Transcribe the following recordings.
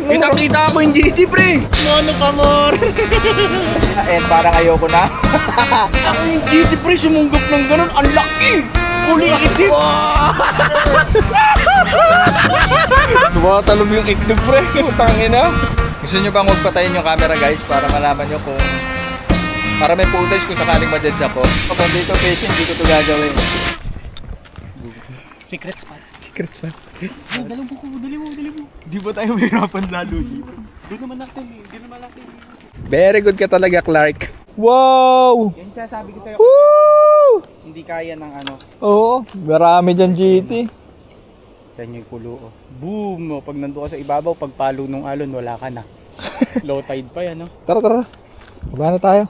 Kitang-kita ako yung GT, pre. Mono pa, more. And parang ayoko na. Ako yung GT, pre, sumunggap ng ganun. Ang laki. Uli itim. Tumatalog yung itlog, pre. Tangina. Gusto nyo bang magpatayin yung camera, guys, para malaman nyo kung... Para may footage kung sakaling ma-judge ako. Kapag dito fishing, hindi ko ito gagawin. Secrets pa. Ay, dali mo. Di ba tayo mahirapan lalo dito? Doon naman natin. Very good ka talaga, Clark. Wow! Yan siya, sabi ko sa'yo. Woo! Hindi kaya ng ano. Oo, marami dyan GT. Yan yung kulo. Boom! No, pag nandun ka sa ibabaw, pag palo nung alon, wala ka na. Low tide pa yan, no? Tara. Baba na tayo.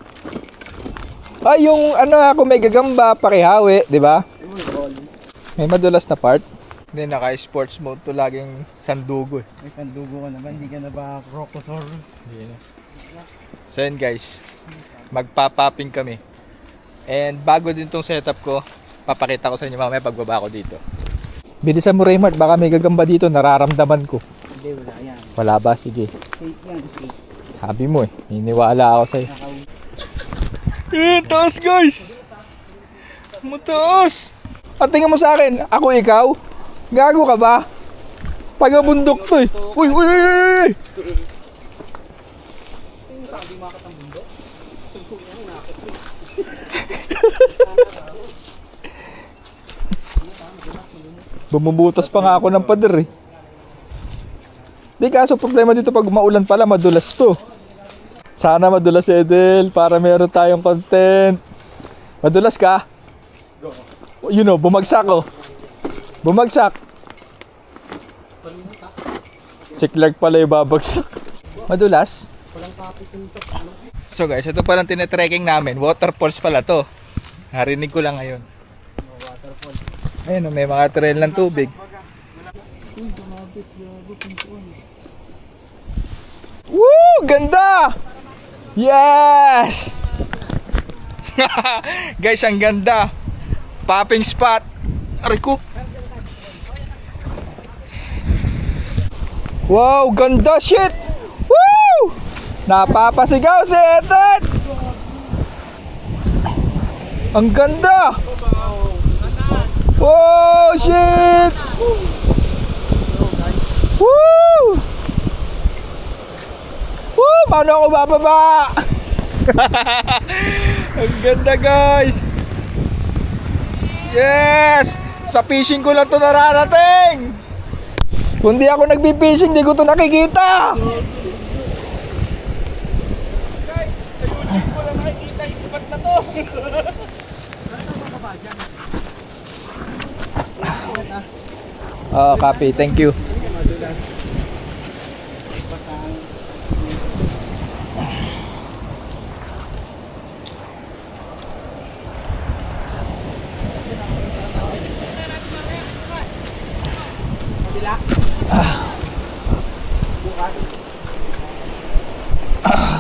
Ay, yung ano ako may gagamba, pakihawi, di ba? May madulas na part. Hindi, naka-sports mode to, laging sandugo eh. May sandugo ka naman, hindi ka na ba Crocosaurus? Hindi na. So yun guys, magpa-popping kami. And bago din tong setup ko, papakita ko sa inyo mamaya pagbaba ko dito. Bilisan mo Raymart, baka may gagamba dito, nararamdaman ko. Hindi, wala yan. Wala ba? Sige. Fake yan, fake. Sabi mo eh, niniwala ako sa'yo. Taas guys! Mataas! At tingin mo sa akin, ako ikaw? Gago ka ba? Taga-bundok to eh. Uy! Bumubutas pa nga ako ng pader eh. Di kaso problema dito pag maulan pala, madulas to. Sana madulas Edel para meron tayong content. Madulas ka? You know, bumagsak oh. Bumagsak. Si Clark pala yung babagsak. Madulas? So guys, ito palang tinetrekking namin. Waterfalls pala to. Narinig ko lang ngayon. Ayun, may mga trail ng tubig. Woo! Ganda! Yes! Guys, ang ganda. Popping spot. Aray ko. Wow, ganda shit! Woo! Napapasigaw si Etet! Ang ganda! Wow, shit! Woo! Woo! Paano ako bababa? Ang ganda guys! Yes! Sa fishing ko lang to nararating! Kung di ako nagpi-fishing, di ko to nakikita! Guys, ayusin ko lang nakikita yung spot na to. Oh, copy. Thank you.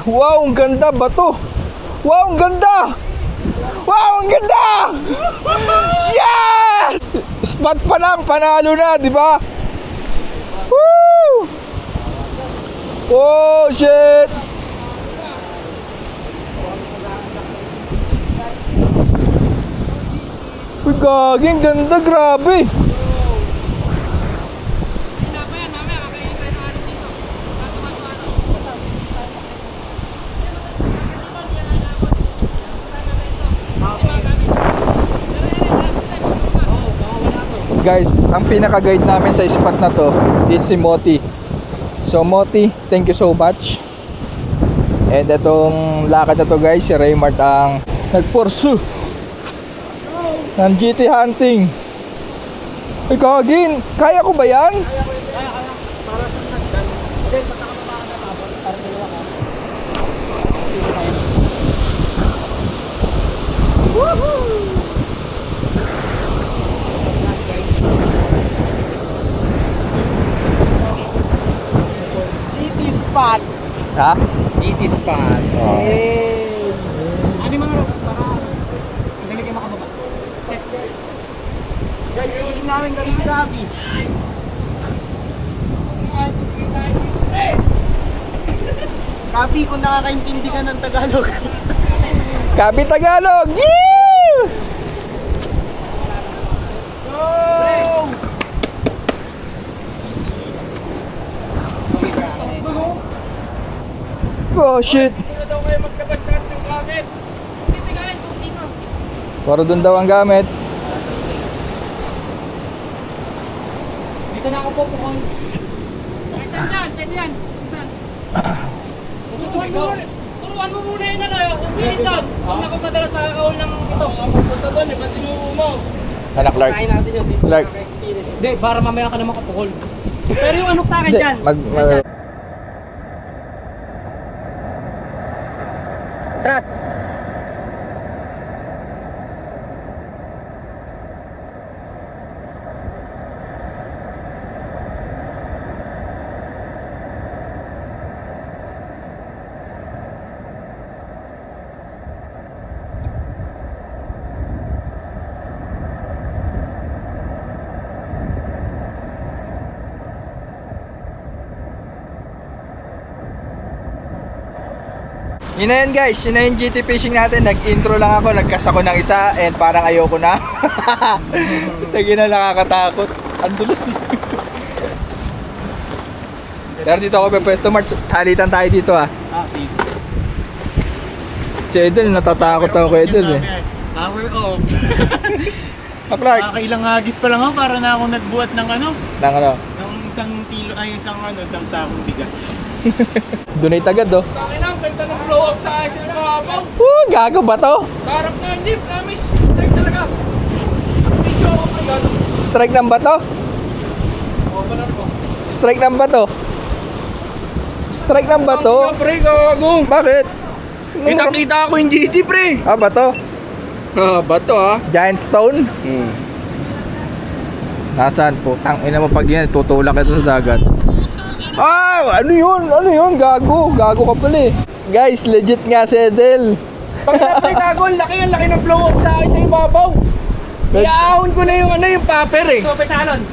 Wow, ang ganda bato. Wow, ang ganda. Wow, ang ganda. Yeah! Spot pa lang, panalo na, di ba? Woo! Oh, shit. Uy, gagi, ang ganda, grabe. Guys, ang pinaka-guide namin sa spot na to is si Moti. So Moti, thank you so much. And itong lakad na to guys, si Raymart ang nag-pursue ng GT hunting. Ay kagin, kaya ko ba yan? GT spot. Ha? GT spot. Oh. Hey. Ano yung mga ropes para hindi kayo makababa? Guys, tingin namin kami si Gabi. Kapi, kung nakakaintindi ka ng Tagalog. Kabi Tagalog! Yeah! Oh shit! Hindi na daw kayo maglabas lahat ng gamit. Hindi guys, hindi na. Para doon daw ang gamit. Dito na ako po pukon. Saan yan? Turuan mo muna yun ano, umilit doon. Huwag na pumadala sa kaul ng ito. Pupunta doon, ba't tinuro mo? Anak Clark. Kain natin yun, dito Clark. experience. Hindi, para mamaya ka na makapukol. Pero yung anok sa akin Hindi, dyan. Tras. Yun na yun guys, yun na yung GT fishing natin. Nag-intro lang ako, nagkas ako ng isa and parang ayoko na. Tagi na, nakakatakot. Ang dulas. Pero dito ako pwesto, March. Salitan tayo dito ah. Sige. Si Edel, natatakot ako kay Edel eh. Power off. Clark. Nakakailang hagis pa lang ako para na ako nagbuhat ng ano. Nang ano, Ng isang kilo, ay isang ano, isang sakong bigas. donate agad oh. Tangin na, ang ganda ng blow up sa akin sa mababaw. Gago ba to? Sarap na, hindi, promise. Strike talaga. Video ako pa yan. Strike ng bato? O, paano ko? Strike ng bato? Strike ng bato? Ang ina, pre, gago. Bakit? Pinakita ako yung GT, pre. Ah, bato? Bato ha? Giant stone? Nasaan po? Ina mo pag yan, tutulak ito sa dagat. Ah! Ano yun? Ano yun? Gago. Gago ka pala eh. Guys, legit nga si Edel. Pag na-pre, gago, ang laki ng blow up sa akin sa ibabaw. Iaahon ko na yung ano, yung paper eh. So, pesalon.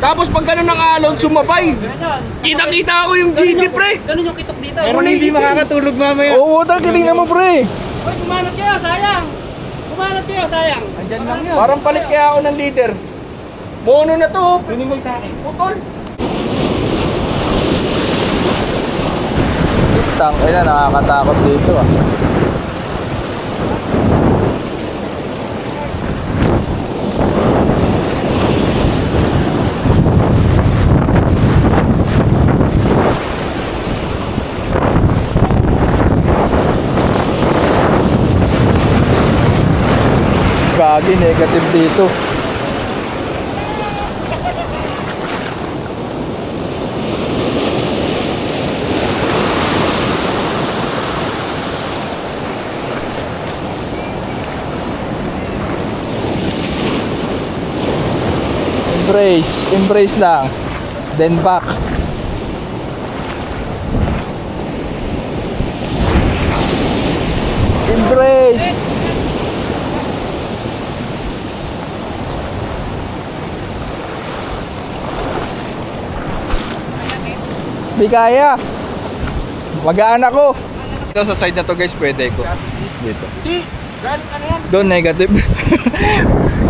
Tapos pag ganun ng alon, sumabay. Kita-kita ako yung GT, pre. Ganun yung kitok dito. Pero hindi makakatulog mamaya. Oo, galing naman pre. Uy, kumanot kayo, sayang. Kumanot kayo, sayang. Andyan lang yun. Parang palit kaya ako ng leader. Mono na to. Kunin mo sa akin. Putol. Tang, ina, nakakatakot dito ah. Gagi, negative dito. Embrace lang. Then back. Embrace. Di kaya. Magaan ako. Dito sa side na to guys, pwede ko. Dito. Galing ano yan? Doon negative.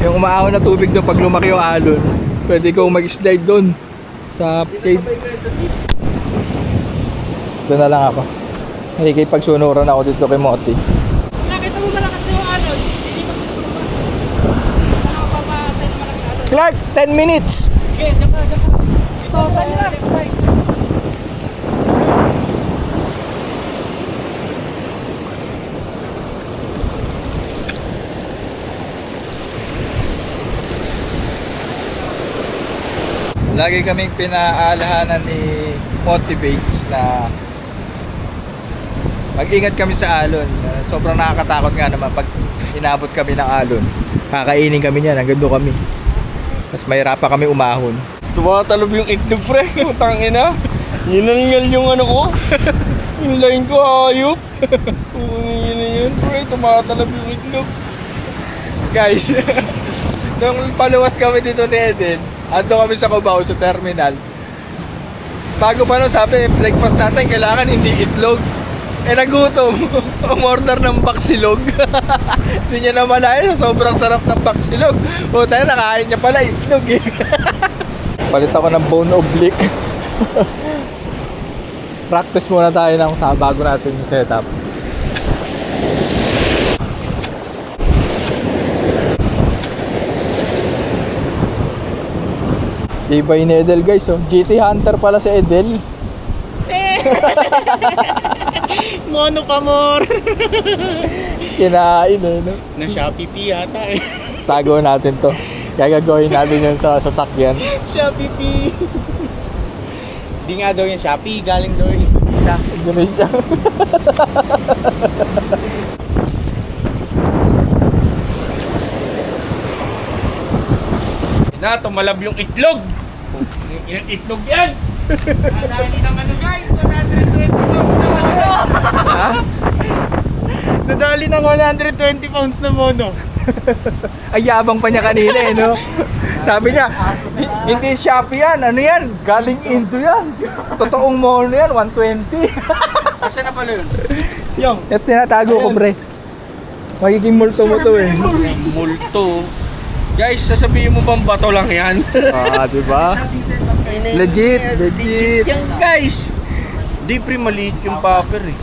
Yung umaahon na tubig doon pag lumaki yung alon. Pwede kong mag-slide doon sa cave. Doon na lang ako. Nakikipagsunuran ako dito kay Moti. Nakita mo malakas na yung alon. Hindi ko ano pa ba malaking alon. Clark, 10 minutes! Sige, dyan ka. Ito, saan nila? Lagi kaming pinaalahanan ni Motivates na mag-ingat kami sa alon. Sobrang nakakatakot nga naman pag inabot kami ng alon. Kakainin kami niyan, hanggang doon kami. Tapos mahirapan kami umahon. Tumatalob yung itlog, pre. Tangina. Yinaningal yung ano ko. Yung line ko, ayop. Yun na yun, pre. Tumatalob yung itlog. Guys, nung paluwas kami dito ni Eden, ando kami sa Cubao sa terminal. Bago pa nun, sabi, breakfast natin, kailangan hindi itlog. Eh, nagutom. Umorder ng baksilog. Hindi niya na malayan, sobrang sarap ng baksilog. O, tayo, nakain niya pala itlog eh. Palit ako ng bone oblique. Practice muna tayo ng sa bago natin yung setup. Iba ni Edel guys, oh. GT Hunter pala si Edel. Mono pa more. Kinain eh, no? Na Shopee P yata eh. Tago natin to. Gagawin natin yun sa sasakyan. Shopee P. Di nga daw yung Shopee, galing daw yung Indonesia. Indonesia. Na, tumalab yung itlog. Yung itlog yan. Nadali ng ano guys, 120 pounds na mono. Nadali ng 120 pounds na mono. Ay, yabang pa niya kanina eh, no? Sabi niya, hindi Shopee yan, ano yan? Galing Indo yan. Totoong mono yan, 120. Kasi na pala yun. Siyong. Ito tinatago ko, pre. Magiging multo mo to eh. Multo. Guys, sasabihin mo bang bato lang yan? Ah, di ba? Legit, legit. Yan guys. Di pre, maliit yung paper eh.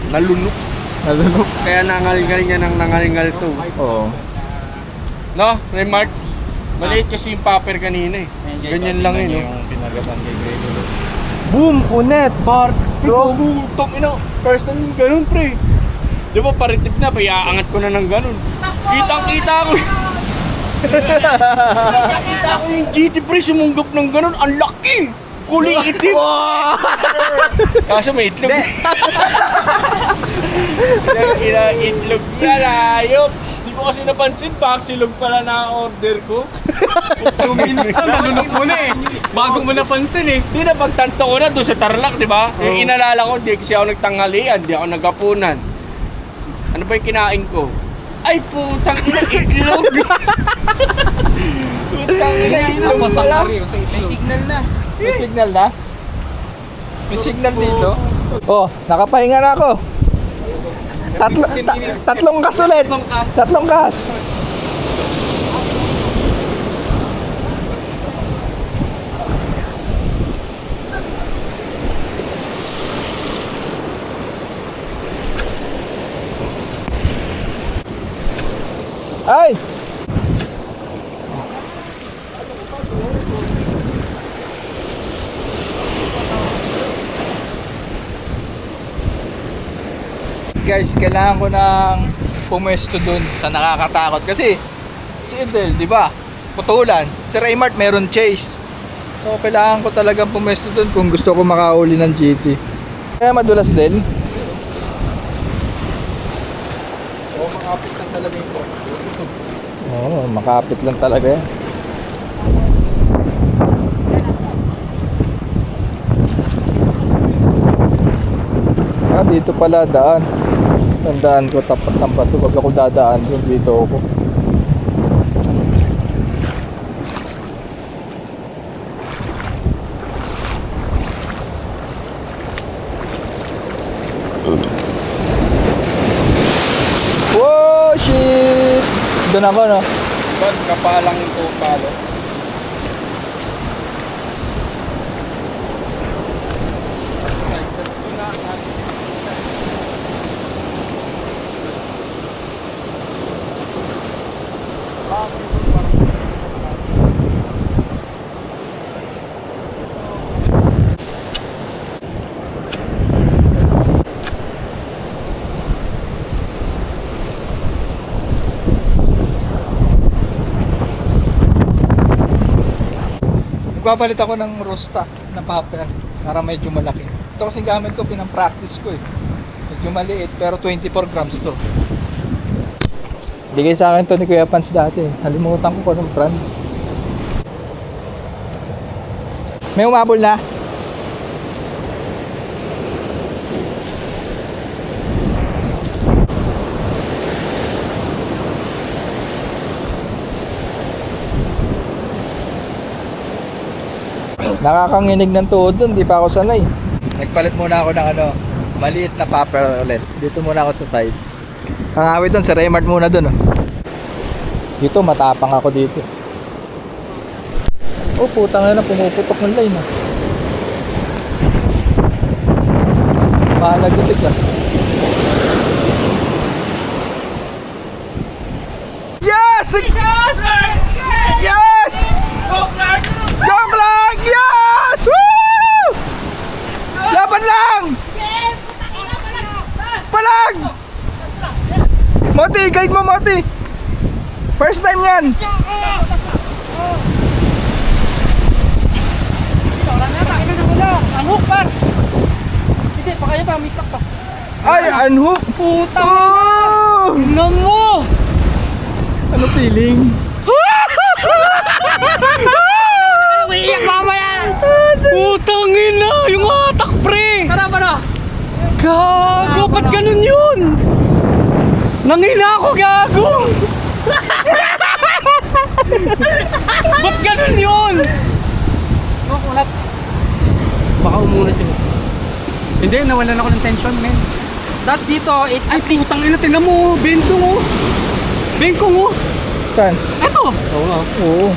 Nalunok. Nalunok. Kaya nangalgal niya ng nangalgal to. Oo. No, Remark? Maliit kasi yung paper kanina eh. Ganyan lang yun. Yung pinagatan kay Gregory. Boom! Unet! Park! Tong ina, first time ganun pre. Di ba paritip na, iaangat ko na ng ganun. Kitang-kita ko. Kita ko yung GT pre, sumunggap ng ganun. Ang laki! Kulay itim! Kaso may itlog. Itlog yan, ayop. Di ko kasi napansin, baksilog pala na-order ko. 2 minutes na, nalunok mo na eh. Bago mo napansin eh. Di na pagtanto ko na doon sa Tarlac, di ba? Yung inalala ko, di kasi ako nagtanghalian, di ako nagapunan. Ano ba yung kinain ko? Ay putang ina, itlog! Putang ina, itlog pala. May signal na. May signal na? May signal dito? Oh, nakapahinga na ako. Tatlong kas ulit. Tatlong kas. Ay! Guys, kailangan ko ng pumwesto dun sa nakakatakot kasi si Edel, di ba? Putulan. Si Raymart meron chase. So kailangan ko talagang pumwesto dun kung gusto ko makauli ng GT. Kaya madulas din. Makapit lang talaga yung post. Oo, makapit lang talaga yan. Ah, dito pala daan. Tandaan ko, tapat ng bato. Wag ako dadaan dun, dito ako. Whoa, shit! Doon ako, no? Doon, kapalang ito palo. Magpapalit ako ng rosta na paper para medyo malaki. Ito kasi gamit ko, pinang-practice ko eh. Medyo maliit pero 24 grams to. Bigay sa akin to ni Kuya Pans dati. Nalimutan ko anong brand. May umabol na. Nakakanginig ng tuhod dun, di pa ako sanay. Nagpalit muna ako ng maliit na popper ulit. Dito muna ako sa side. Kangawit dun, si Raymart muna dun. Dito, matapang ako dito. Oh, putang na, pumuputok ng line. Mahalagitik na. Yes! Yes! Go Clark! Yes! Woo! Laban lang! Palag! Moti, guide mo Moti! First time yan! Unhook par! Hindi, pa kaya pa, may stock pa. Ay, unhook! Puta! Oh! Tingnan mo! Ano feeling? Umiiyak mamaya! Putang ina! Yung atak pre! Sarap ano? Gago! Ba't ganun yun? Nangina ako gago! Ba't ganun yun? Ulat. Baka umulat yun. Hindi, nawalan ako ng tension, men. Dahil dito, ay putang ina, tinan mo, bento mo. Bengko mo. Saan? Eto. Oo nga. Oo.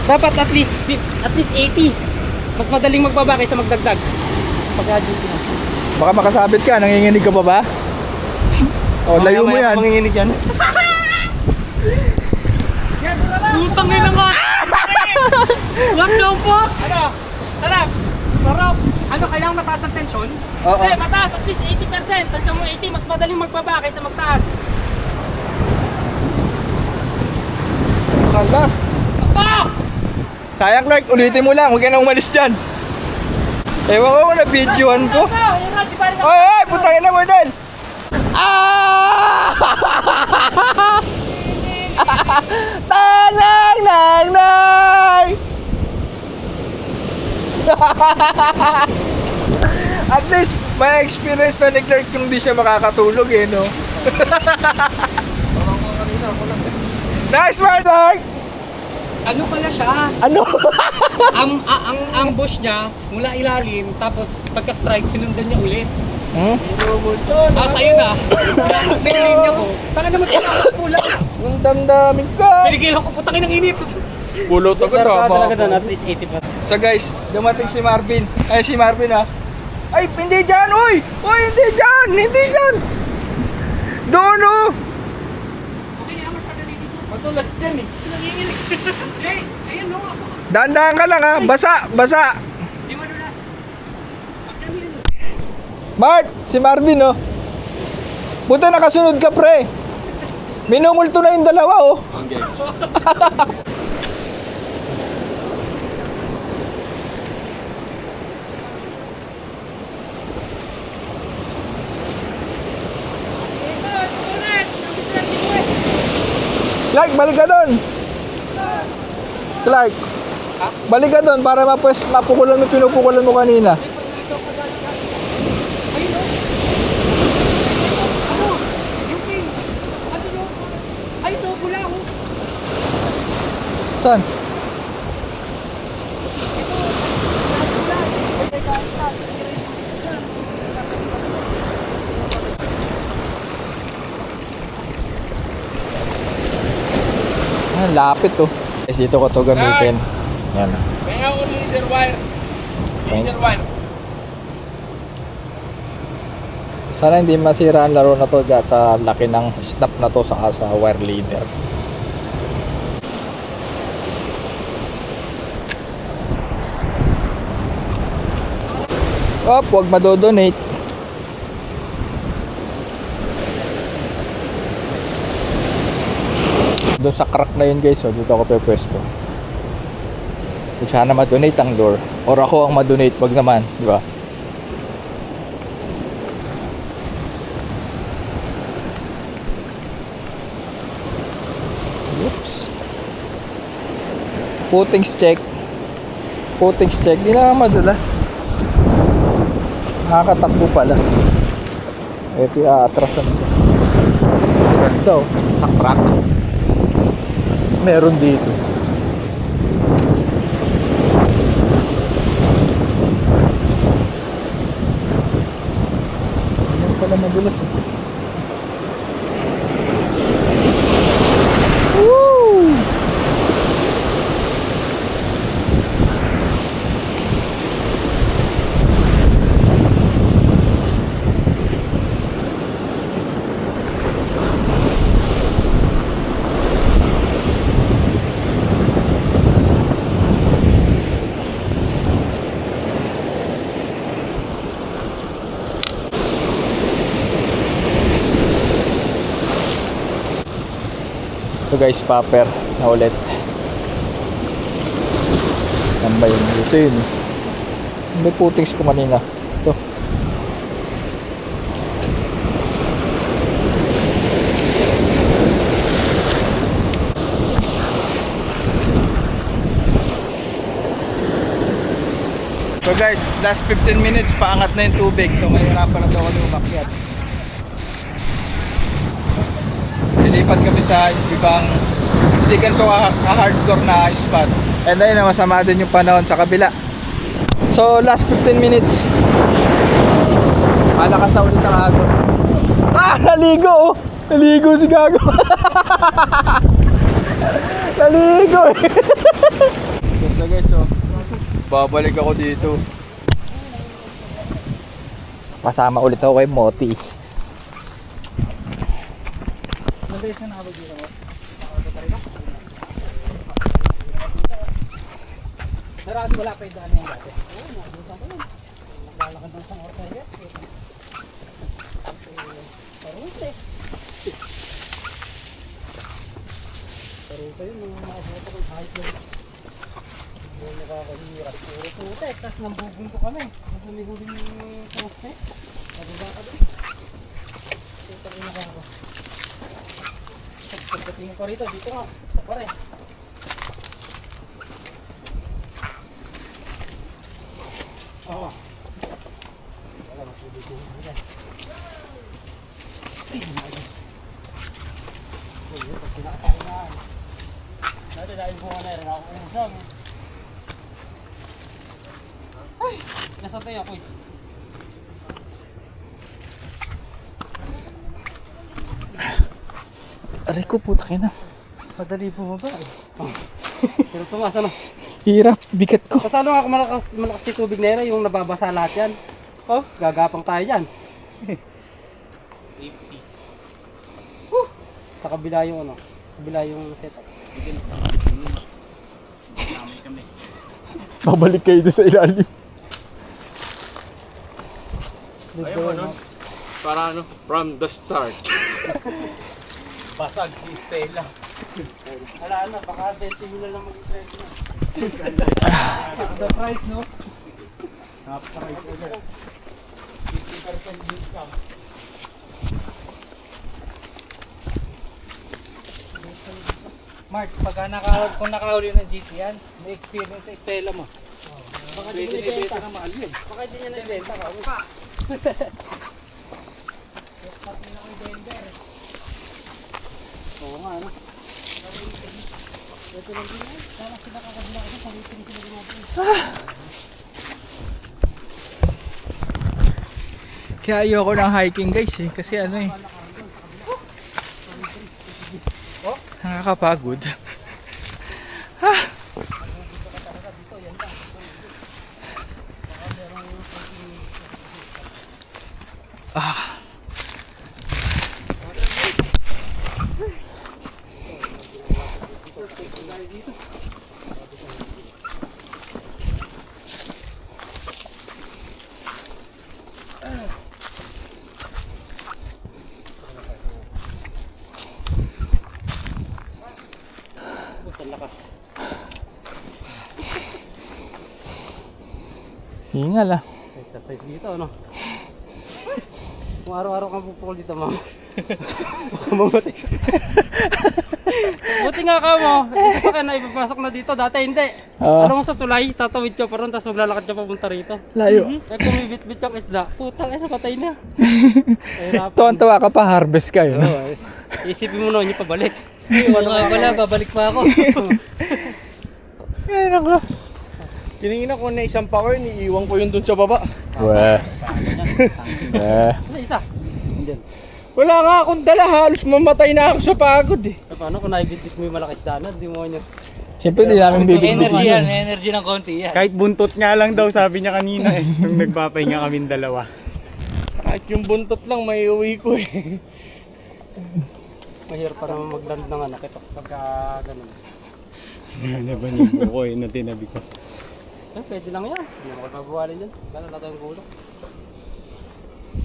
Dapat at least 80. Mas madaling magbaba kaysa magdagdag. Pagka dito na. Baka makasabit ka, nanginginig ka pa ba? O, layo mo yan. Manginginig yan. Putang ina nga. What the fuck? Ano? Sarap. Sarap. Ano, kailangan mataas ang tension? Oo. Hindi, mataas. At least 80%. Tansya mo 80, mas madaling magbaba kaysa magtaas. Kalas. Ah! Sayang Clark, ulitin mo lang. Huwag ka na umalis dyan. Ewan ko kung na-videoan ko. Oy, oy, putangin na mo dyan. Ah! Nang, nang, nang, nang! At least, may experience na ni Clark yung di siya makakatulog eh, no? Nice one, Clark! Ano pala siya? Ano? ang bush niya mula ilalim, tapos pagka-strike sinundan niya ulit. Hmm? Sa'yo na. Nag-aim niya ko. Taka naman sila ako pula. Ang damdamin ka! Pinigil ako, putangin ng init. Pulot ako na. At least 80 pa. So guys, dumating si Marvin. Ay, si Marvin ha. Ay, hindi dyan! Uy! Uy, hindi dyan! Hindi dyan! Doon oh! Okay na, mas kadali dito. Matulas dyan eh. Nanginginig. Hey, ayun no. Dahan-dahan ka lang ha. Basa! Basa! Di madulas. Mart! Si Marvin oh. Buti nakasunod ka pre. Minumulto na yung dalawa oh. Clark, balik ka doon. Clark. Balik ka doon para mapukulan mo pinupukulan mo kanina. Ay, no, pula ako. Saan? Ah, lapit to. Guys, dito ko to gamitin. Yan. Kaya ako leader wire. Leader wire. Sana hindi masira ang laro na to sa laki ng snap na to sa wire leader. Op, huwag madodonate. Doon sa crack na yun guys, so dito ako pepwesto. Huwag sana madonate ang door. Or ako ang madonate, wag naman, di ba? Oops. Puttings check. Puttings check. Di na madulas. Nakakatakbo pala. Ito yung atras na ito. Ganda oh. Sa crack. Meron dito. pala madulas eh. Woo! Ito guys, popper na ulit. Yan ba yun? Ito yun. May putings ko kanina. Ito. So guys, last 15 minutes paangat na yung tubig. So may harapan na daw kami umakyat. Lilipat kami sa ibang hindi ganito ka-hardcore na spot. And then masama din yung panahon sa kabila. So last 15 minutes malakas na ulit ang agos. Ah! Naligo oh! Naligo si Gago. Naligo eh. Ganda guys oh. Babalik ako dito. Kasama ulit ako kay Moti. Mabilis na nakabag dito mo. Narado wala pa yung daan yung dati. Oo, nabusan ko yun. Naglalakad ng isang oras na yun. Parute. Parute yun, mga nakabuto ko kahit lang. Yung nakakahirap. Puro pute, tapos nambugong ko kami. Nasa lihuling yung poste. Nababa ka doon. Ito rin nakaka. Pagdating ko rito, dito nga, isa pa rin. Oo. Wala magpili ko dyan. Ay, hinagin. Uy, pag kinakain na. Dati dahil bunga na rin ako usang. Ay, nasa tayo ako eh. Aray ko, puta ka na. Madali bumaba eh. Pero tumaas ano. Hirap, bigat ko. Kasalo nga ako malakas yung tubig na yun, yung nababasa lahat yan. Oh, gagapang tayo dyan. Sa kabila yung ano, kabila yung setup. Babalik kayo doon sa ilalim. Ayaw ano? Para ano? From the start. Basag si Stella. Wala na, baka decimal lang mag-presyo na. The price, no? Half-price ulit. 50% discount. Mark, kung nakahuli ng GT yan, may experience sa Stella mo. Baka di mo nibenta na mahal yun. Baka di niya nibenta ka. Oo nga, ano? Ito lang din yan. Sana sila kakabila ko. Pag-itin sila natin. Kaya ayoko ng hiking guys eh. Kasi ano eh. Nakakapagod. Ang lakas. Hingal ah. Exercise dito, ano? Kung araw-araw kang pupukol dito, ma'am. Baka mamatay. Buti nga ka mo. Isa ka na ipapasok na dito. Dati hindi. Ano mo sa tulay, tatawid ka pa ron, tapos maglalakad ka papunta rito. Layo. Eh kung may bit-bit yung isda, putang ina, patay na. Tuwan-tuwa ka pa, harvest ka yun. Isipin mo na, hindi pabalik. Ano nga pala, babalik pa ako. Ay, nako. Tinignan ko na isang power, niiwan ko yun dun sa baba. Weh. Ano isa? dyan. Wala nga akong dala, halos mamatay na ako sa pagod eh. Eh, paano kung nakibigit mo yung malakas daanan, di mo nyo. Siyempre di namin bibigyan yun. Energy ng konti yan. Kahit buntot nga lang daw sabi niya kanina eh. Nung nagpapahinga kaming dalawa. Kahit yung buntot lang, may uwi ko eh. Mahirap pa naman mag-land ng anak ito pagka ganun. Ano ba yung buko eh na tinabi ko? Eh, pwede lang yan. Hindi mo kayo mabuhalin dyan. Lalo na tayong gulok.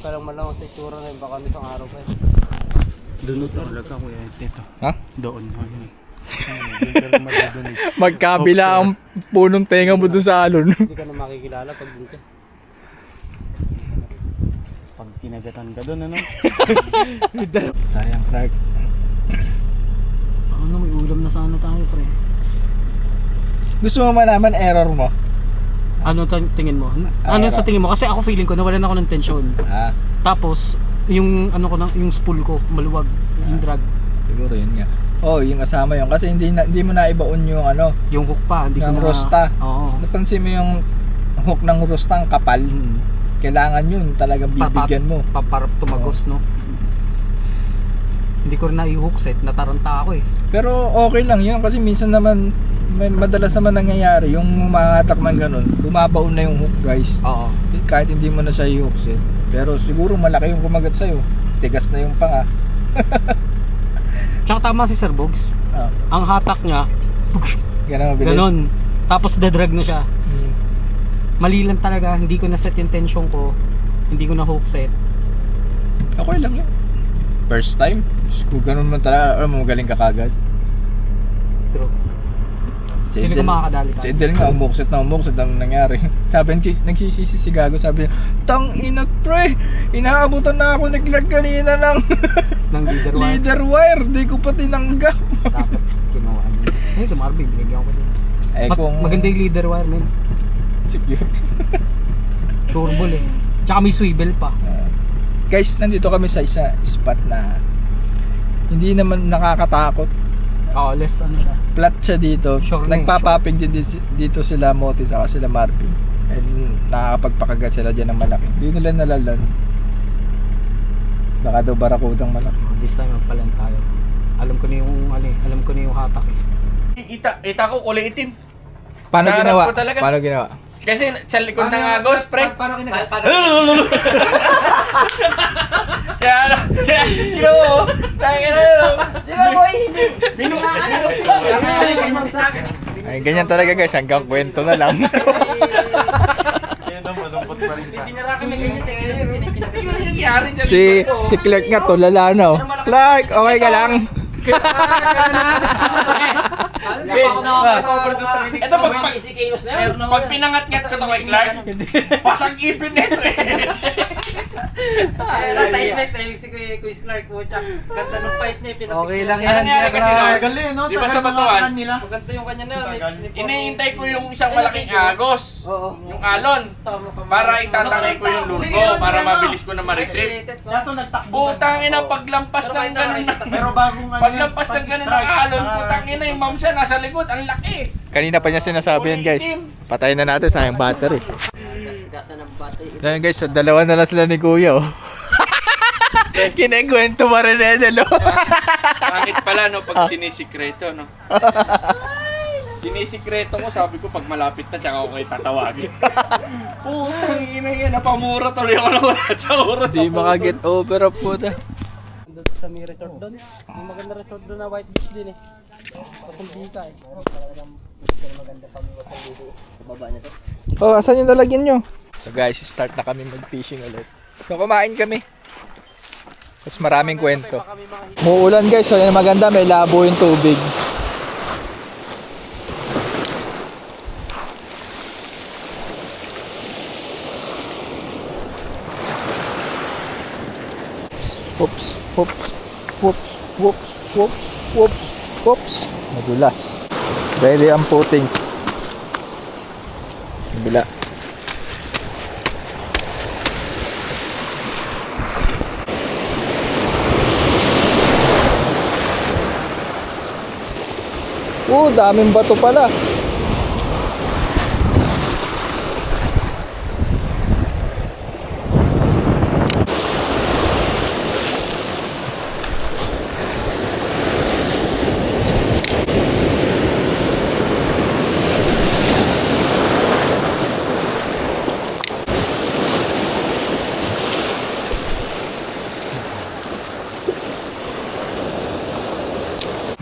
Parang malamang sa itsura na yun, baka isang araw pa yun. Doon talaga kuya ito. Ha? Doon. Magkabila ang punong tenga mo dun sa alon. Hindi ka na makikilala pag dun ka. Pag kinagatan ka doon ano? Sayang, Clark. Ano, may ulam na sana tayo, pre. Gusto mo malaman error mo? Ano tingin mo? Ano sa tingin mo? Kasi ako feeling ko nawalan ako ng tensyon. Ah, Tapos, yung ano ko yung spool ko, maluwag, yung drag. siguro yun nga. Oh, yung kasama yun. Kasi hindi mo na ibaon yung ano, Yung hook pa, hindi ko ng na... rosta. Oo. Napansin mo yung hook ng rosta ang kapal. Kailangan yun talagang bibigyan mo. Para tumagos, no? Hindi ko rin na-hook set, nataranta ako eh. Pero okay lang yun kasi minsan naman madalas naman nangyayari yung umahatak man ganun, bumabaon na yung hook, guys. Oo. Kahit hindi mo na siya i-hook set. Pero siguro malaki yung kumagat sa'yo. Tigas na yung panga. Tsaka tama si Sir Bogs. Ah, Ang hatak niya, ganun mabilis. ganon. Tapos dadrag na siya. Hmm. Mali lang talaga, hindi ko na set yung tension ko. Hindi ko na hook set. Okay lang yun. First time. Diyos ko, ganun man talaga. Alam mo, magaling ka kagad. True. Si Hindi ko makakadali Si Edel nga, umukset ang nangyari. Sabi, nagsisisi si Gago, sabi niya, tang ina pre, inaabutan na ako naglag kanina ng ng leader wire. leader wire, di ko pa tinanggap. Dapat kinuha niya. Eh, sa Marvin, binigyan ko din. Eh kung... Maganda yung leader wire, man. Secure. Sureball eh. Tsaka may swivel pa. Guys, nandito kami sa isa spot na hindi naman nakakatakot. Oo, less ano siya. Flat siya dito. Sure na Nagpapapping din dito sila Moti saka sila Marvin. And nakakapagpakagat sila dyan ng malaki. Hindi nila nalalan. Baka daw barakudang malaki. This time magpalan tayo. Alam ko na yung alam ko na yung hatak eh. Ita ko kulay itim. Paano Sa harap ginawa? ko talaga. Paano ginawa? Kasi sa likod ng agos, pre. Paano kinagat? Kino mo, tayo na yun. Di ba boy? Ay, ganyan talaga guys, hanggang kwento na lang. Kaya daw malungkot pa rin siya. Pinara kami ganyan eh. si Clark nga tulala na oh. Clark, okay ka lang? Ito pag pinangat-ngat ko to kay Clark, pasang ipin nito eh. Tahimik si Quiz Clark po. Ganda ng fight niya. Okay lang yan. Ano nangyari kasi no? Di ba sa batuan? Maganda yung kanya na. Inihintay ko yung isang malaking agos. Oo. Yung alon. Para itatangay ko yung lulko para mabilis ko na ma-retrieve. Kaso nagtakbo. Putang ina paglampas ng ganun Pero bagong ano paglampas ng ganun ng alon, putang ina yung ma'am siya nasa likod, ang laki. Kanina pa niya sinasabi yan guys. Patayin na natin, sayang battery. Gasa ng battery. Ayan guys, so dalawa na lang sila ni Kuya oh. Kinikwento pa rin Edel oh. Bakit pala no pag sinisikreto no? Sinisikreto ko, sabi ko pag malapit na tsaka ako kayo tatawagin. Putang ina yan, napamura tuloy ako na wala sa oras. Di makaget over up po ta. Sa may resort doon. May maganda resort doon na White Beach din eh. Pasulbi ka eh. Maganda kami sa dito. Baba na to. Oh, asan yung lalagyan nyo? So guys, start na kami mag-fishing ulit. So kumain kami. Tapos maraming kwento. Muulan guys, so yan maganda, may labo yung tubig. Whoops, whoops, whoops, whoops, whoops, whoops, whoops. Nadulas. Ready ang puttings. Bila. Daming bato pala.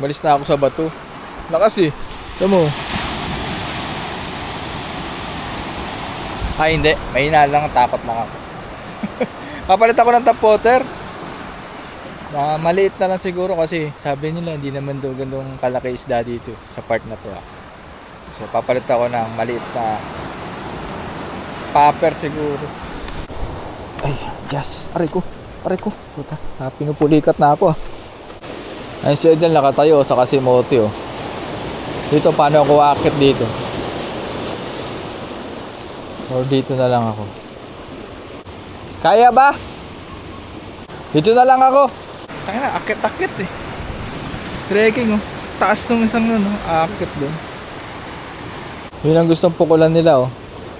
Umalis na ako sa bato. Lakas eh. Ito mo. Ay hindi, mahina lang, takot lang ako. Kapalit ako ng top water. Maliit na lang siguro kasi sabi nila hindi naman daw ganung kalaki isda dito sa part na to. So papalit ako ng maliit na popper siguro. Ay, yes, aray ko. Puta, pinupulikat na ako. Ayun si Edel nakatayo sa kasi mote oh. Dito paano ako aakit dito? Or dito na lang ako. Kaya ba? Dito na lang ako. Kaya na, akit eh. Trekking oh. Taas nung isang ano, akit doon. Yun ang gustong pukulan nila oh.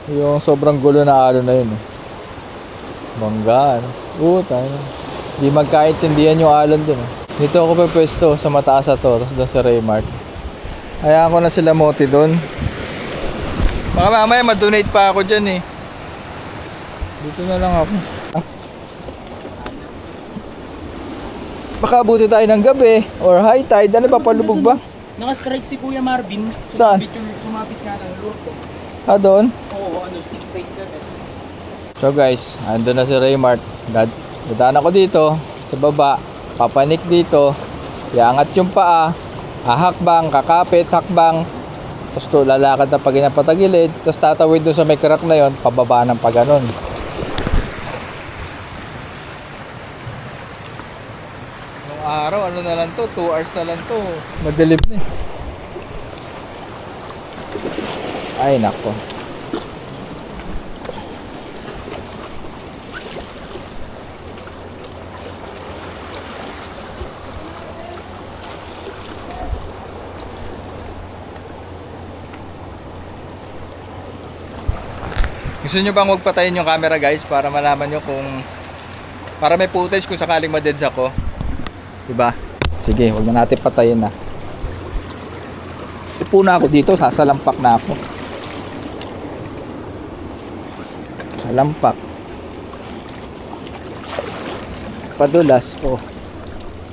Yung sobrang gulo na alon na yun oh. Bangga ano. Tayo. Di magkaintindihan yung alon dun oh. Dito ako pwesto sa mataas na to. Tapos doon sa Raymart. Hayaan ko na sila moti doon. Baka mamaya ma-donate pa ako dyan eh. Dito na lang ako. Baka abuti tayo ng gabi or high tide. Ano ba, palubog ba? Naka-strike si Kuya Marvin. Saan? Sumapit nga lang lurko. Doon? Oo, stick bait ka. So guys, andun na si Raymart. Dadaan ako dito sa baba. Papanik dito. Iangat yung paa. Hakbang, kakapit, hakbang. Tapos to, lalakad na pag patagilid. Tapos tatawid doon sa may crack na yon, pababa ng paganon. Nung araw, ano na lang to, 2 hours na lang to. Madilim na eh. Ay nako. Gusto nyo bang magpatayin yung camera guys para malaman nyo kung para may footage kung sakaling madeds ako, diba? Sige, huwag na natin patayin na. Ipo na ako dito, sasalampak na ako. Salampak. Padulas po.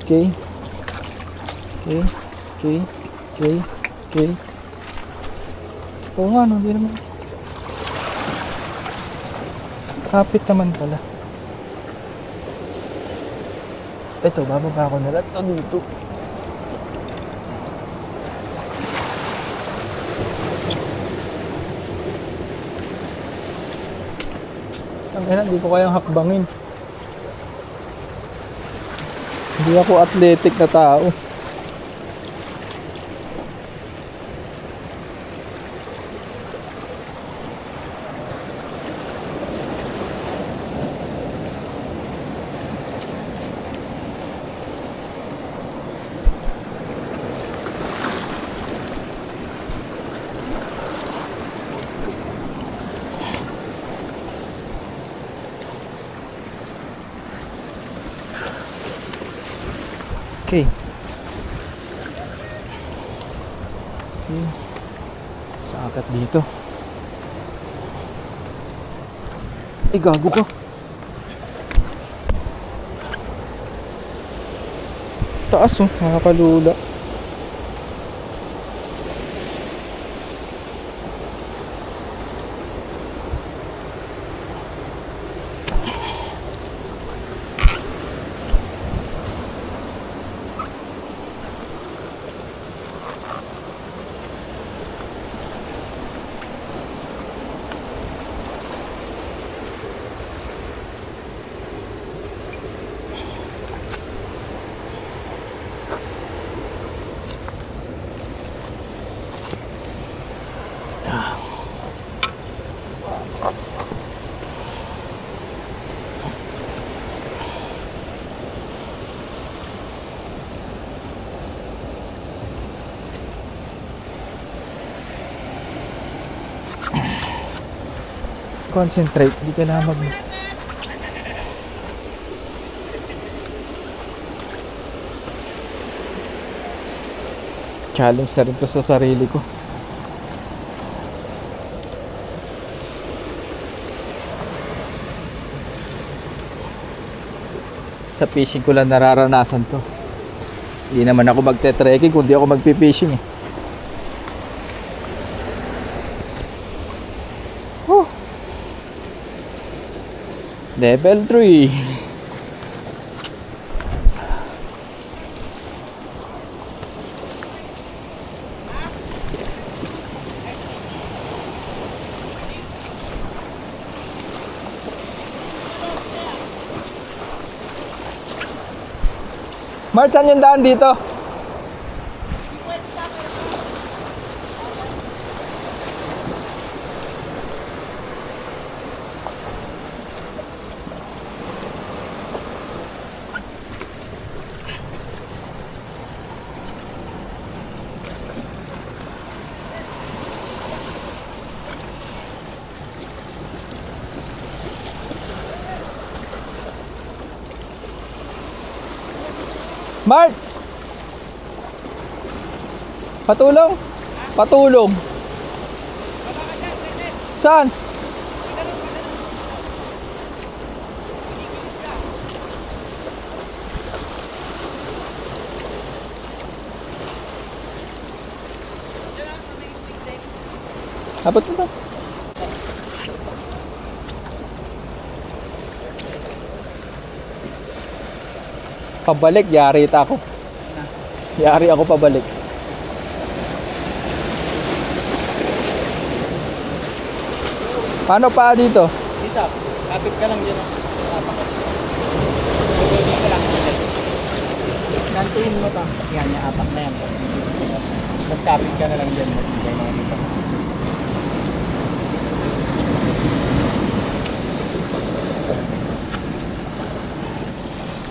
Okay. Oo nga no, hindi naman. Kapit naman pala. Ito, bababa ko na lang ito dito. Hindi ko kayang hakbangin. Hindi ako athletic na tao. Okay. Sa akat dito. Ay, gago ka. Taas oh, nakapalula. Concentrate, hindi ka na challenge na rin ko sa sarili ko. Sa fishing ko lang nararanasan to. Hindi naman ako magte-trekking kundi ako magpi-fishing eh. Whew. Level 3. Mark, saan yung daan dito? Mark! Patulong? Patulong. Saan? Abot mo ba? Pabalik, yari ako. Yari ako pabalik. Paano pa dito? Dito, kapit ka lang dyan. Dito lang. Nantuin mo to. Yan, yung apak na yan. Tapos kapit ka na lang dyan. Magbigay na dito.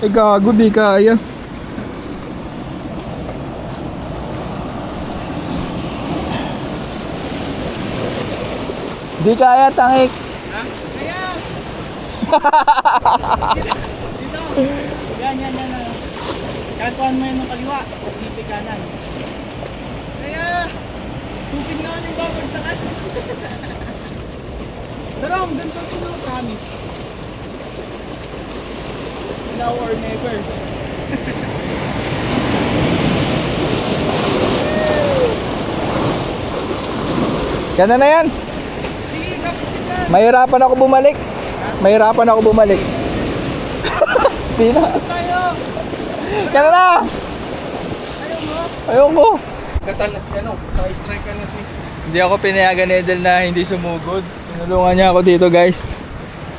Eh gago, di kaya. Di kaya, tangik. Ha? Kaya! Dito! Yan. Kantuan mo yun ng kaliwa. Tapos dito kanan. Kaya! Tupid na yung bawag sa kanan. Sarong, ganito ito, promise. Now or never. Ganda na yan. Sige, kapitin ka. Mahirapan ako bumalik. Di na. Tayo! Ganda na. Ayaw mo? Ayoko. Katanas niya no, naka-strike ka na siya. Hindi ako pinayagan ni Edel na hindi sumugod. Tinulungan niya ako dito, guys.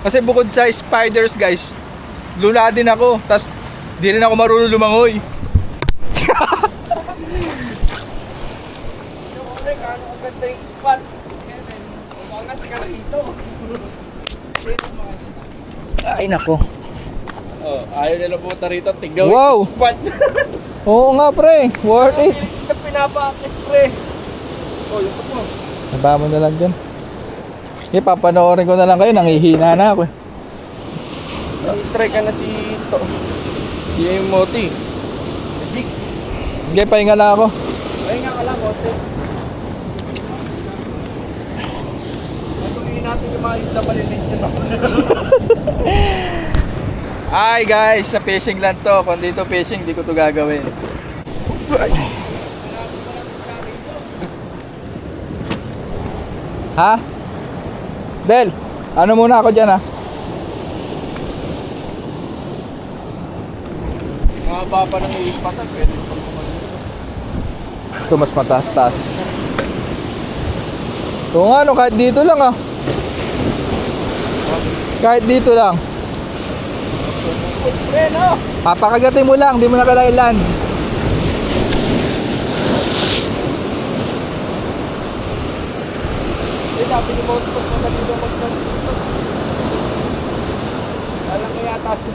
Kasi bukod sa spiders, guys, lula din ako. Tas di rin ako marunong lumangoy. Yung kano ang ganda yung spot. Umangat ka rito. Ay, nako. Oh, ayaw nila pumunta rito. Tignan Wow. yung spot. Oo nga, pre. Worth it. Pinapakit, pre. Oh, yung po. Naba mo na lang dyan. Papanoorin ko na lang kayo. Nangihina na ako eh. Naka-strike ka na si To. Si Moti. Big. Sige, pahinga lang ako. Ay nga ka lang, Moti. Natuloy natin yung mga isda maliliit na. Ay guys, sa fishing lang to. Kung dito fishing, di ko to gagawin. Ha? Del, ano muna ako dyan ha? Mga papa ng iipatan, pwede pa Ito mas mataas-taas. Oo nga no, kahit dito lang ah. Kahit dito lang. Papakagatin mo lang, di mo na kalailan. sabi ni Boss Boss na dito mag-transport. Alam ko yata siya.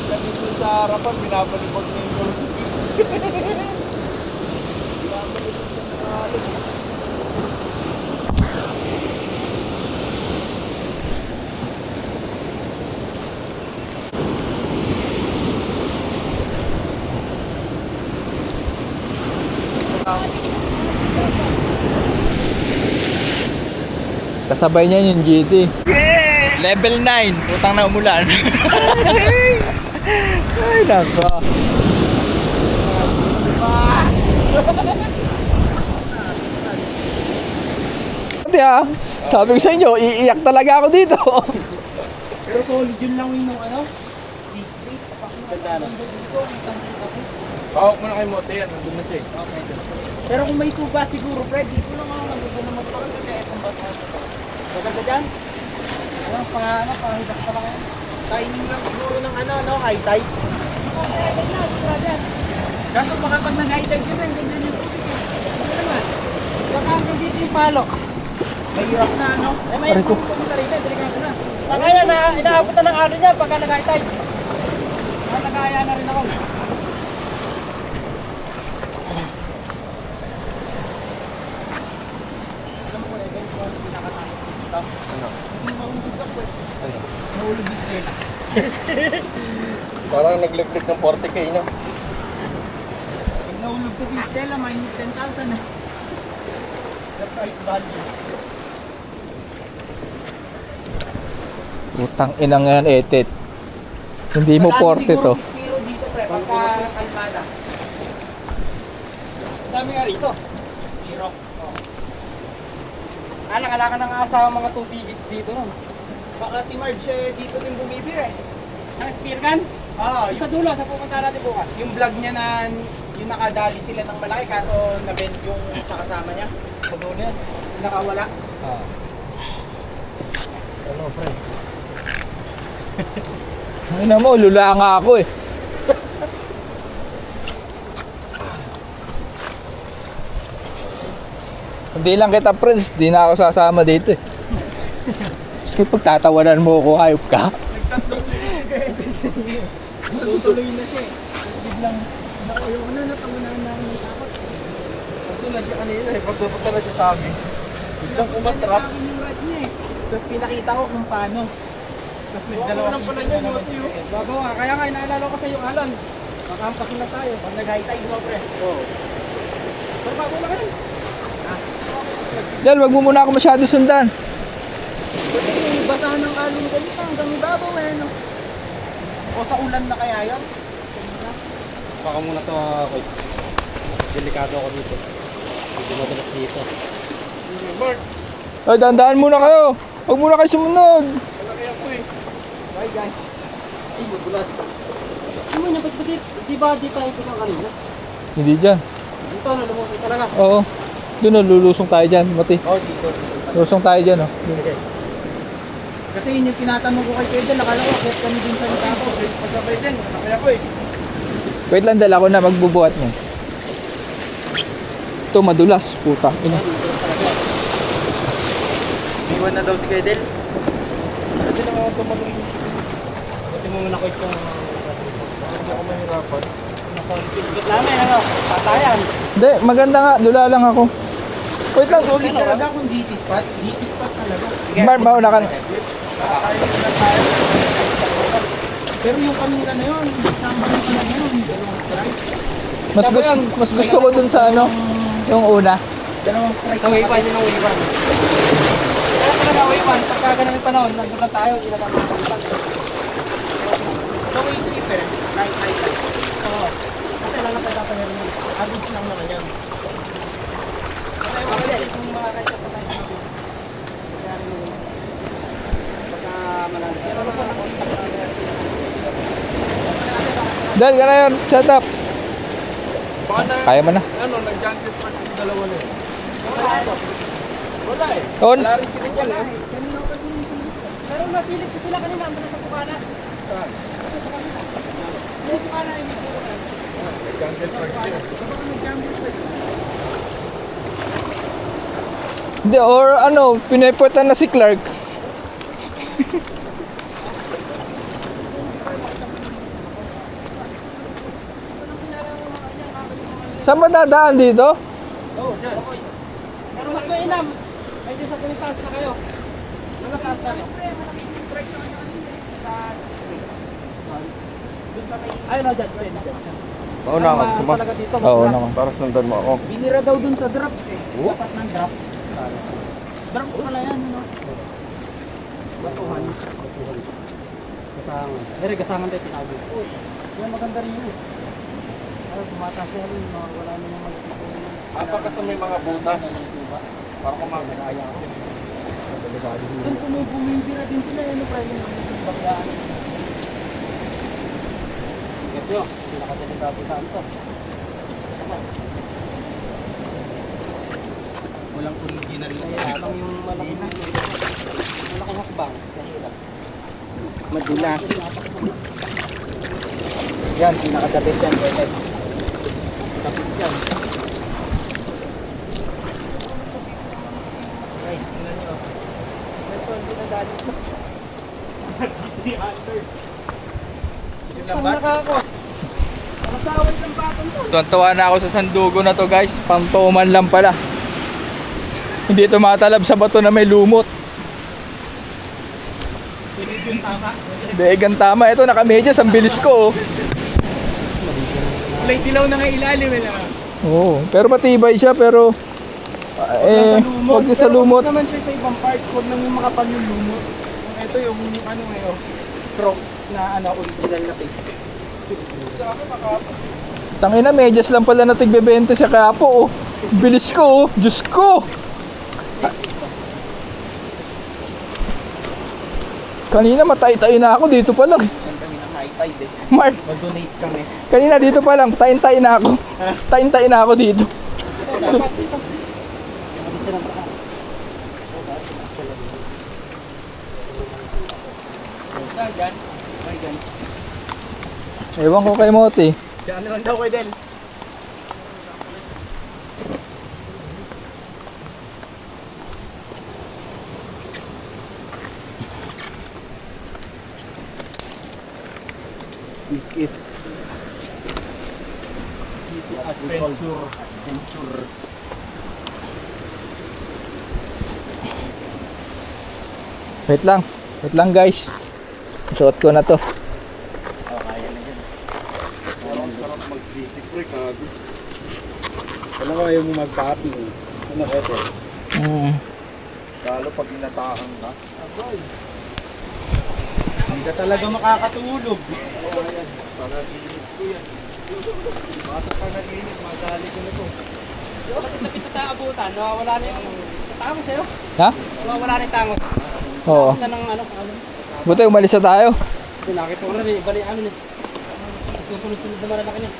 Dito sa harapan, binabalibag niya yung gold. Binabalibag sa harapan. Kasabay niya yung GT. Level 9. Putang na umulan. Ay, nako. Sabi ko sa inyo, iiyak talaga ako dito. Pero solid yun lang yung ano. Bawak mo na kay Mote yan. Nandun na siya eh. Pero kung may suga siguro, Fred, dito lang ako nandito na magpakagod kaya itong bata. Maganda dyan? Ano, pangahidak pa lang yan. Timing lang siguro ng ano, no, high tide. Kaso baka pag nag-high tide kasi, ganyan yung tubig eh. Ano naman? Baka hanggang dito yung palo. Mahirap na, ano? Eh, may Aray ko. pumunta rin, delikado na. Nakaya na, inaabot na ng araw niya pagka nag-high tide. Nagaya na rin ako. Parang nagliklik ng 40k na. Pag nahulog ko si Stella, minus 10,000 na. The price value. Utang inang yan, etit. Hindi mo 40 to. Siguro dito, pre, pagka kalmada. Ang dami nga rito. Spiro. Alang-ala ka ng asawa mga 2 digits dito nun. Baka si Marge dito din bumibir eh. Ang spear gun? Oo. Sa dulo, sa pupunta natin bukas. Yung vlog niya na yung nakadali sila ng malaki kaso na-bend yung sa kasama niya. Sa dulo yan. Nakawala. Ano, pre? Ano mo, lula nga ako eh. Hindi lang kita, friends. Di na ako sasama dito eh. Kasi pagtatawanan mo ako, hayop ka. Tutuloy na siya eh. Biglang nauyo ko na napangunahan namin ng takot. Tulad siya kanina eh. Pagpupunta na siya sa amin. Biglang umatras. Sa akin yung rad niya eh. Tapos pinakita ko kung paano. Tapos nagdalawang isip na naman siya. Babawa, kaya nga inaalala ko sa yung Alan. Makampasin na tayo. Pag nag-high tide, di ba pre? Oo. Pero bago na kayo. Dahil wag mo muna ako masyado sundan. Kasi yung basahan ng alon ganito hanggang ibabaw eh. No? O sa ulan na kaya yun? Baka muna to ako. Delikado ako dito. Hindi madalas dito. Ay, dandaan muna kayo. Wag muna kayo sumunod. Bye guys. Ay, magulas. Ano mo napagpagit? Di ba di tayo ito ng kanina? Hindi dyan. Dito, nalumusin talaga. Oo. Doon, lulusong tayo dyan, Mati. Oh, dito. Lusong tayo dyan, oh. Kasi yun yung tinatanong ko kay Pedro, nakala ko, akit kami din sa Nitapo. Pagkabay dyan, nakaya ko eh. Wait lang, dala ko na magbubuhat mo. Ito, madulas, puta. Ina. Iwan na daw si Kedel. Pwede na ako tumalong dito. Pwede mo muna ko itong hindi ako mahirapan. Sigit namin, ano, tatayan. Hindi, maganda nga. Lula lang ako. Wait lang. Solid talaga kung DT spot. DT spot talaga. Mar, mauna ka na. Pero yung kanina na yun, samba na pala yun, dalawang strike. Mas gusto ko dun sa ano, yung una. Dalawang strike. Ang waypan yun ang waypan. Kaya talaga waypan, pagka ganun yung panahon, nandun lang tayo, hindi na tayo makakalipan. So, way tripper, right. Oo. Kasi lalapad natin yun. Average lang naman yan. Kaya kung makakaya pa tayo sa atin. Kaya rin yun. Pagka malalim. Pero ano pa nakita ko Dahil ka na yun, shut up. Baka na, Kaya mo na. ano, nag-junket pa yung dalawa na eh. Wala eh. On. Wala rin sila dyan eh. pero nasilip ko sila kanina, ang sa Bukana. Saan? Yung Bukana ay may puro. Nag-junket pa sila. Hindi, or ano, pineputan na si Clark. Saan ba dadaan dito? Oo, dyan. Pero mas mainam. Medyo sa tunitaas na kayo. Nagataas na rin. Ayun na dyan. Mauna ako. Suma. Talaga dito. Oo, naman. Para sundan mo ako. Binira daw dun sa drops eh. Dapat ng drops. Drums pala yan, no? Batuhan. Gasangan. Pero gasangan tayo tinago. Yan maganda rin yun. Ay, tumatas na rin, wala na yung maliit. Kasi may mga butas. Para kumakalaya ako. Doon bumibira din sila, ano pa yun, yung bagyaan. Ingat nyo. Pinakadelikado saan to. Walang original na Kaya lang yung malaking hakbang. Kahirap. Madulas. Yan, pinakadapit yan, pwede. Dapit yan. Guys, tingnan nyo. Ito, hindi na dali. Yung lambat? Ako. Nakasawal ng batang to. Tuwan-tuwa na ako sa sandugo na to guys. Pangtoman lang pala. Hindi tumatalab sa bato na may lumot. Began tama. Ito nakamedyas. Ang bilis ko. Kulay dilaw na nga ilalim eh. Oo. Pero matibay siya. Pero wag sa lumot. Naman siya sa ibang parts. Huwag nang yung makapal yung lumot. Ito yung ano ngayon. Crocs na ano, original na tape. Tangina, medyas lang pala na tigbe-20 sa kapo. Oh. Bilis ko. Oh. Diyos ko. Kanina matay-tay na ako dito pa lang. Kami na high tide eh. Mark, Mag-donate kami. kanina dito pa lang, tayin-tayin na ako. Tayin-tayin na ako dito. Ewan ko kay Moti. Diyan naman daw kay Del. This is Adventure. Wait lang. Wait lang guys. Suot ko na to. Sarap mag-GT freak. Alam ko ayaw mo mag-popping. Ano ito? Lalo pag inatakan ka. Hindi ka talaga makakatulog. Panaginip ko yan. Basta panaginip, madali ko na to. Bakit napit sa taabutan? Nawawala na yung tangos sa'yo? Ha? Nawawala na yung tangos. Oo. Punta ng ano, Buti umalis na tayo. nakita ko na rin, iba na yung ano eh. Susunod-sunod na malalaki niya.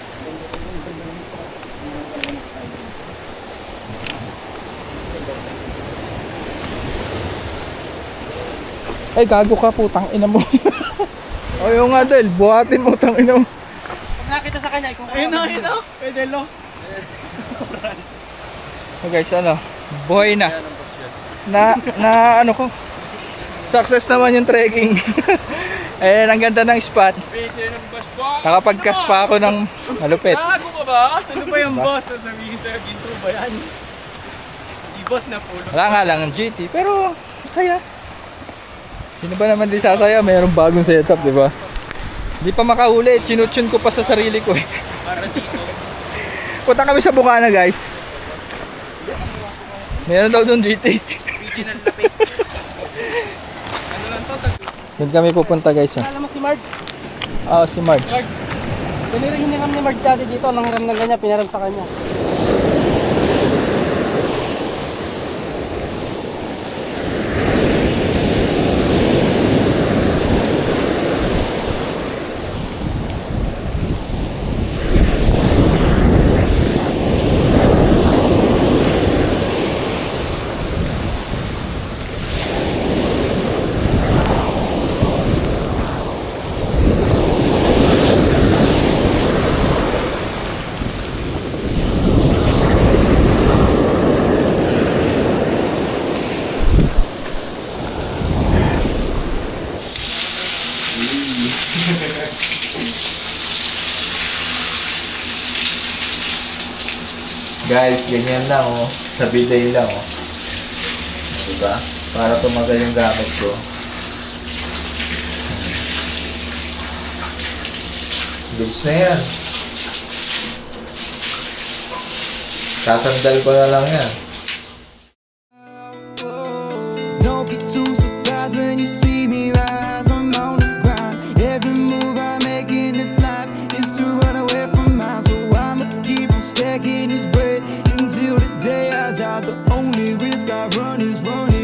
Ay gago ka putang ina mo. Ayaw nga Del, buhatin mo tang ina mo. Pag nakita sa kanya, kung ayun o, pwede lo. So guys, ano, buhay na. Na ano ko. Success naman yung trekking. Ayan, ang ganda ng spot. Nakapag-cast pa ako ng malupit. Gago ka ba? Ano ba yung boss? Sasabihin sa'yo, ginto ba yan? Di boss na pulo. Wala nga lang ang GT, pero masaya. Sino ba naman di sasaya? Mayroong bagong setup, di ba? Di pa makahuli, chinutune ko pa sa sarili ko eh. Para dito. Punta kami sa Bukana guys. Meron daw doon GT. Original lapit. Ano lang to? Doon kami pupunta guys. Alam mo si Marge? Ah, si Marge. Marge. Hiniram ni Marge dati dito. Nang ram ng kanya, pinaram sa kanya. Guys, ganyan lang oh. Sa biday lang oh. Diba? Para tumagal yung gamit ko. Bilis na yan. Sasandal ko na lang yan. The only risk I run is running.